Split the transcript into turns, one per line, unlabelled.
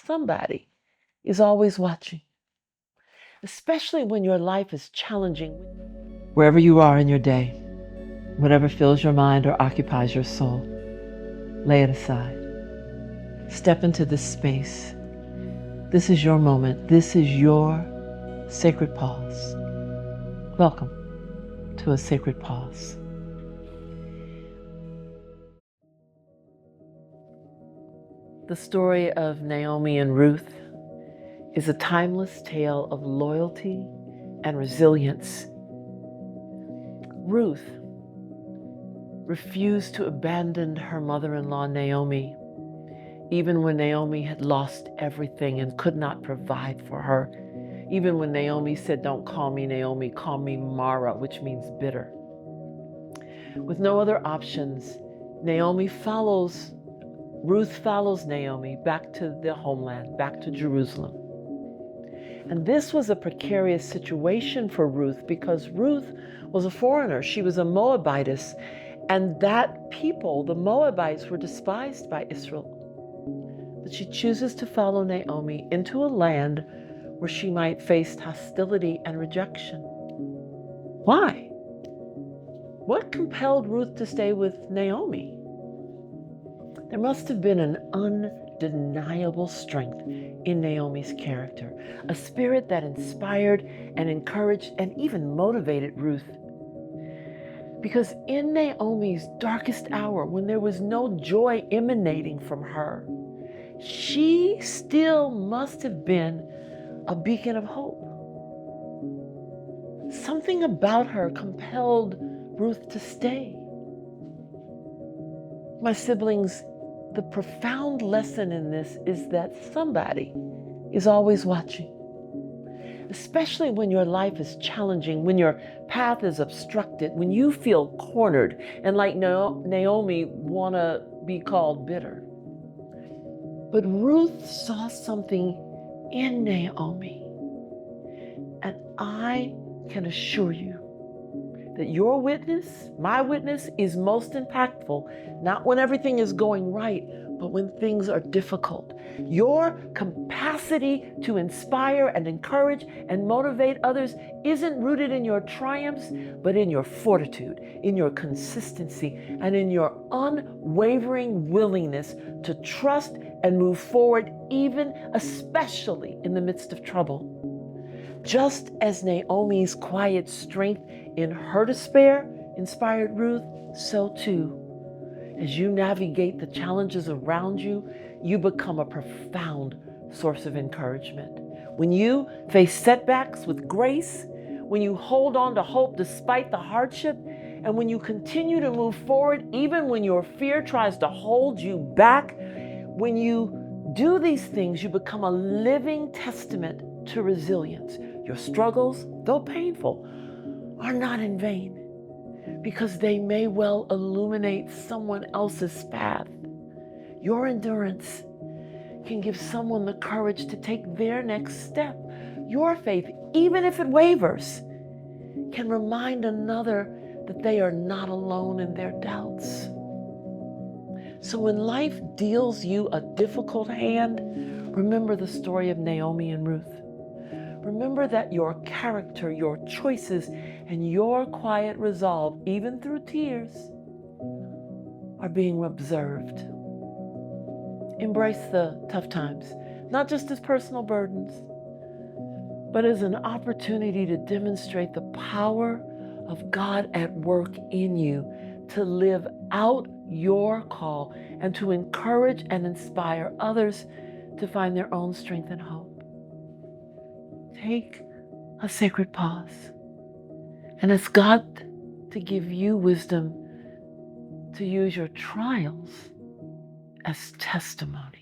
Somebody is always watching, especially when your life is challenging. Wherever you are in your day, whatever fills your mind or occupies your soul, lay it aside. Step into this space. This is your moment. This is your sacred pause. Welcome to a sacred pause. The story of Naomi and Ruth is a timeless tale of loyalty and resilience. Ruth refused to abandon her mother-in-law Naomi, even when Naomi had lost everything and could not provide for her. Even when Naomi said, "Don't call me Naomi, call me Mara," which means bitter. With no other options, Ruth follows Naomi back to the homeland, back to Jerusalem. And this was a precarious situation for Ruth because Ruth was a foreigner. She was a Moabitess, and that people, the Moabites, were despised by Israel. But she chooses to follow Naomi into a land where she might face hostility and rejection. Why? What compelled Ruth to stay with Naomi? There must have been an undeniable strength in Naomi's character, a spirit that inspired and encouraged and even motivated Ruth. Because in Naomi's darkest hour, when there was no joy emanating from her, she still must have been a beacon of hope. Something about her compelled Ruth to stay. My siblings, the profound lesson in this is that somebody is always watching, especially when your life is challenging, when your path is obstructed, when you feel cornered and like Naomi want to be called bitter. But Ruth saw something in Naomi, and I can assure you that your witness, my witness, is most impactful, not when everything is going right, but when things are difficult. Your capacity to inspire and encourage and motivate others isn't rooted in your triumphs, but in your fortitude, in your consistency, and in your unwavering willingness to trust and move forward, especially in the midst of trouble. Just as Naomi's quiet strength in her despair inspired Ruth, so too, as you navigate the challenges around you, you become a profound source of encouragement. When you face setbacks with grace, when you hold on to hope despite the hardship, and when you continue to move forward even when your fear tries to hold you back, when you do these things, you become a living testament to resilience. Your struggles, though painful, are not in vain because they may well illuminate someone else's path. Your endurance can give someone the courage to take their next step. Your faith, even if it wavers, can remind another that they are not alone in their doubts. So when life deals you a difficult hand, remember the story of Naomi and Ruth. Remember that your character, your choices, and your quiet resolve, even through tears, are being observed. Embrace the tough times, not just as personal burdens, but as an opportunity to demonstrate the power of God at work in you to live out your call and to encourage and inspire others to find their own strength and hope. Take a sacred pause and ask God to give you wisdom to use your trials as testimony.